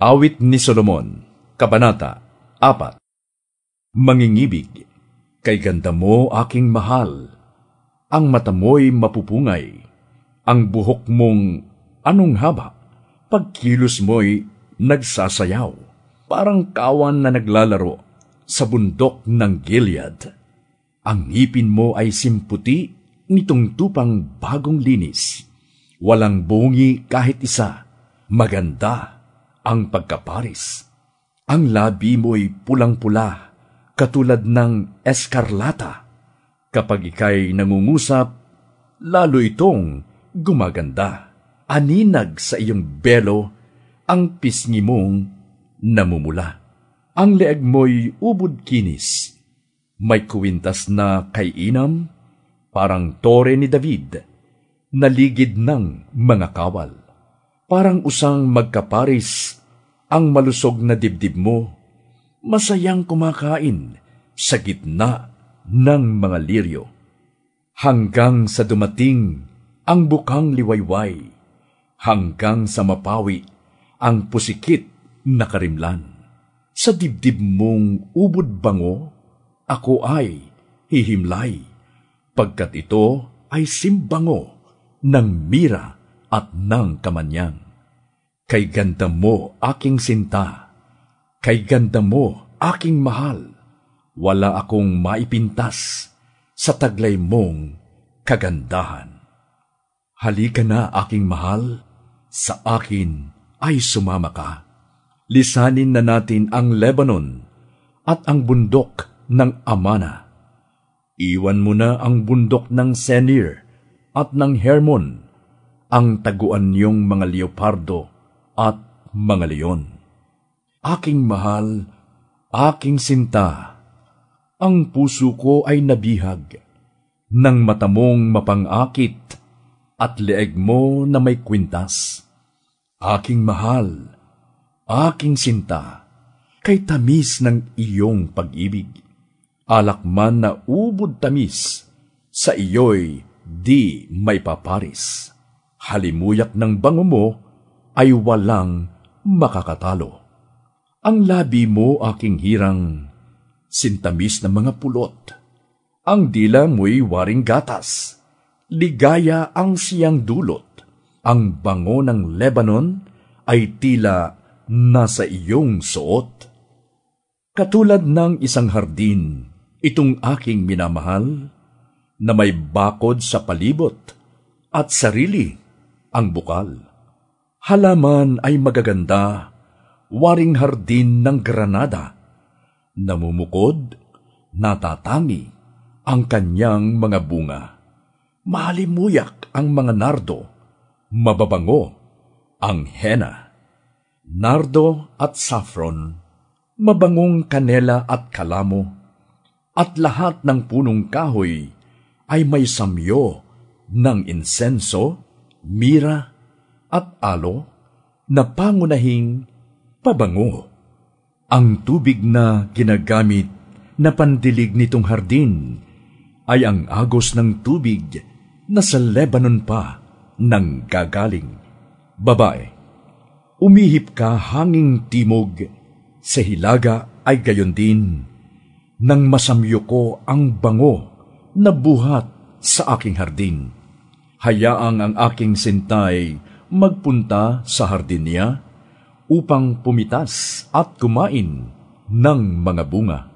Awit ni Solomon, Kabanata 4. Mangingibig, kay ganda mo aking mahal, ang mata mo'y mapupungay, ang buhok mong anong haba, pagkilos mo'y nagsasayaw, parang kawan na naglalaro sa bundok ng Gilead. Ang ngipin mo ay simputi nitong tupang bagong linis, walang bungi kahit isa, maganda ang pagkaparis. Ang labi mo'y pulang-pula, katulad ng eskarlata. Kapag ika'y nangungusap, lalo itong gumaganda. Aninag sa iyong belo, ang pisngi mong namumula. Ang leeg mo'y ubod kinis, may kuwintas na kay inam, parang tore ni David, naligid ng mga kawal. Parang usang magkaparis ang malusog na dibdib mo, masayang kumakain sa gitna ng mga liryo. Hanggang sa dumating ang bukang liwayway, hanggang sa mapawi ang pusikit na karimlan. Sa dibdib mong ubod bango, ako ay hihimlay, pagkat ito ay simbango ng mira at ng kamanyang. Kay ganda mo aking sinta, kay ganda mo aking mahal, wala akong maipintas sa taglay mong kagandahan. Halika na aking mahal, sa akin ay sumama ka. Lisanin na natin ang Lebanon at ang bundok ng Amana. Iwan mo na ang bundok ng Senir at ng Hermon, ang taguan niyong mga leopardo at mga leon. Aking mahal, aking sinta, ang puso ko ay nabihag ng mata mong mapangakit at leeg mo na may kwintas. Aking mahal, aking sinta, kay tamis ng iyong pag-ibig. Alak man na ubod tamis, sa iyo'y di may paparis. Halimuyak ng bango mo ay walang makakatalo. Ang labi mo aking hirang, sintamis na mga pulot. Ang dila mo'y waring gatas, ligaya ang siyang dulot. Ang bango ng Lebanon ay tila nasa iyong suot. Katulad ng isang hardin, itong aking minamahal, na may bakod sa palibot at sarili ang bukal. Halaman ay magaganda, waring hardin ng Granada. Namumukod, natatangi ang kanyang mga bunga. Mahalimuyak ang mga nardo, mababango ang henna. Nardo at saffron, mabangong kanela at kalamo, at lahat ng punong kahoy ay may samyo ng insenso, mira at alo na pangunahing pabango. Ang tubig na ginagamit na pandilig nitong hardin ay ang agos ng tubig na sa Lebanon pa nang gagaling. Babae, umihip ka hanging timog, sa hilaga ay gayon din, nang masamyo ko ang bango na buhat sa aking hardin. Hayaang ang aking sintay magpunta sa hardin niya upang pumitas at kumain ng mga bunga.